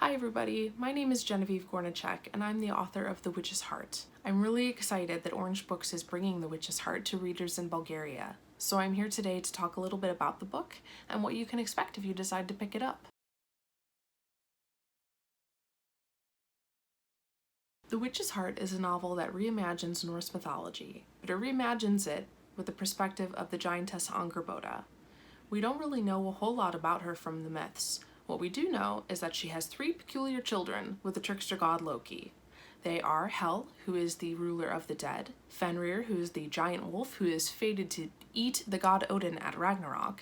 Hi everybody, my name is Дженевийв Горничek and I'm the author of The Witch's Heart. I'm really excited that Orange Books is bringing The Witch's Heart to readers in Bulgaria, so I'm here today to talk a little bit about the book and what you can expect if you decide to pick it up. The Witch's Heart is a novel that reimagines Norse mythology, but it reimagines it with the perspective of the giantess Angerboda. We don't really know a whole lot about her from the myths. What we do know is that she has three peculiar children with the trickster god Loki. They are Hel, who is the ruler of the dead, Fenrir, who is the giant wolf who is fated to eat the god Odin at Ragnarok,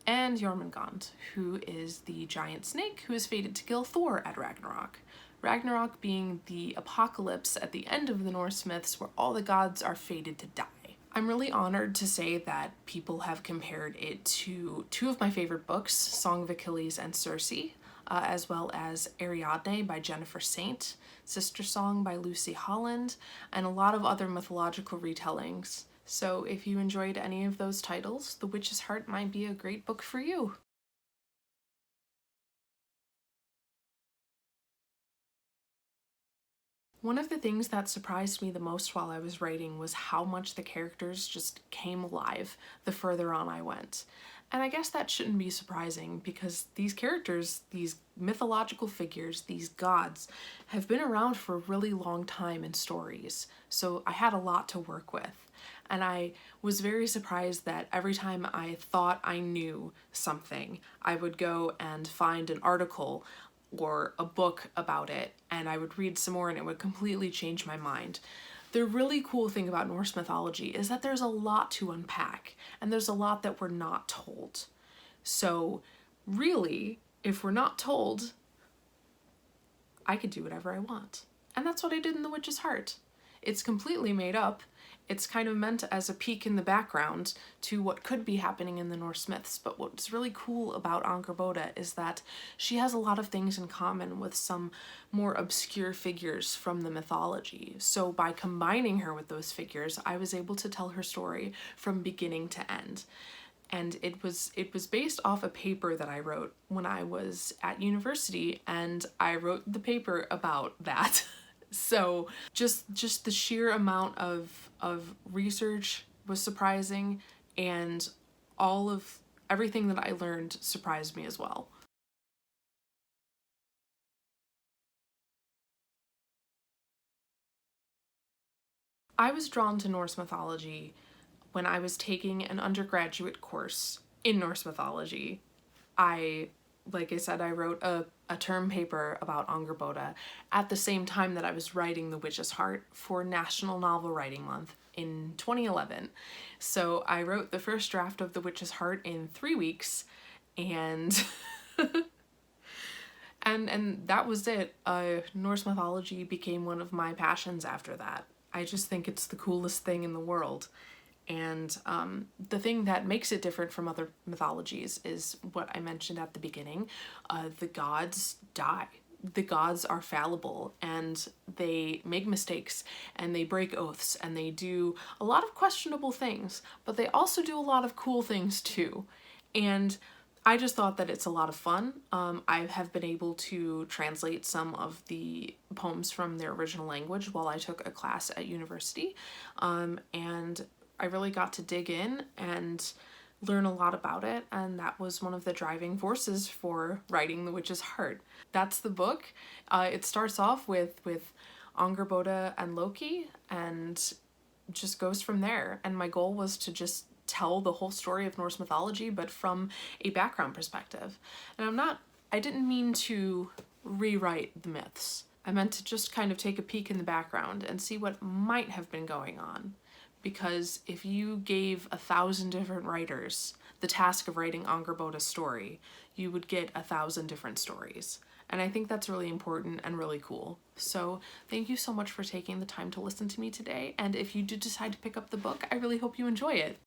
and Jormungand, who is the giant snake who is fated to kill Thor at Ragnarok. Ragnarok being the apocalypse at the end of the Norse myths where all the gods are fated to die. I'm really honored to say that people have compared it to two of my favorite books, Song of Achilles and Circe, as well as Ariadne by Jennifer Saint, Sister Song by Lucy Holland, and a lot of other mythological retellings. So if you enjoyed any of those titles, The Witch's Heart might be a great book for you. One of the things that surprised me the most while I was writing was how much the characters just came alive the further on I went. And I guess that shouldn't be surprising because these characters, these mythological figures, these gods, have been around for a really long time in stories, so I had a lot to work with. And I was very surprised that every time I thought I knew something, I would go and find an article or a book about it, and I would read some more and it would completely change my mind. The really cool thing about Norse mythology is that there's a lot to unpack, and there's a lot that we're not told. So really, if we're not told, I could do whatever I want. And that's what I did in The Witch's Heart. It's completely made up. It's kind of meant as a peek in the background to what could be happening in the Norse myths, but what's really cool about Angerboda is that she has a lot of things in common with some more obscure figures from the mythology. So by combining her with those figures, I was able to tell her story from beginning to end. And it was based off a paper that I wrote when I was at university, and I wrote the paper about that. So just the sheer amount of research was surprising, and all of everything that I learned surprised me as well. I was drawn to Norse mythology when I was taking an undergraduate course in Norse mythology. Like I said, I wrote a term paper about Angerboda at the same time that I was writing The Witch's Heart for National Novel Writing Month in 2011. So I wrote the first draft of The Witch's Heart in 3 weeks, and and that was it. Norse mythology became one of my passions after that. I just think it's the coolest thing in the world. And the thing that makes it different from other mythologies is what I mentioned at the beginning. The gods die. The gods are fallible, and they make mistakes, and they break oaths, and they do a lot of questionable things, but they also do a lot of cool things too. And I just thought that it's a lot of fun. I have been able to translate some of the poems from their original language while I took a class at university, and I really got to dig in and learn a lot about it, and that was one of the driving forces for writing The Witch's Heart. That's the book. It starts off with Angerboda and Loki and just goes from there, and my goal was to just tell the whole story of Norse mythology, but from a background perspective. And I didn't mean to rewrite the myths. I meant to just kind of take a peek in the background and see what might have been going on. Because if you gave 1,000 different writers the task of writing Angerboda's story, you would get 1,000 different stories. And I think that's really important and really cool. So thank you so much for taking the time to listen to me today. And if you do decide to pick up the book, I really hope you enjoy it.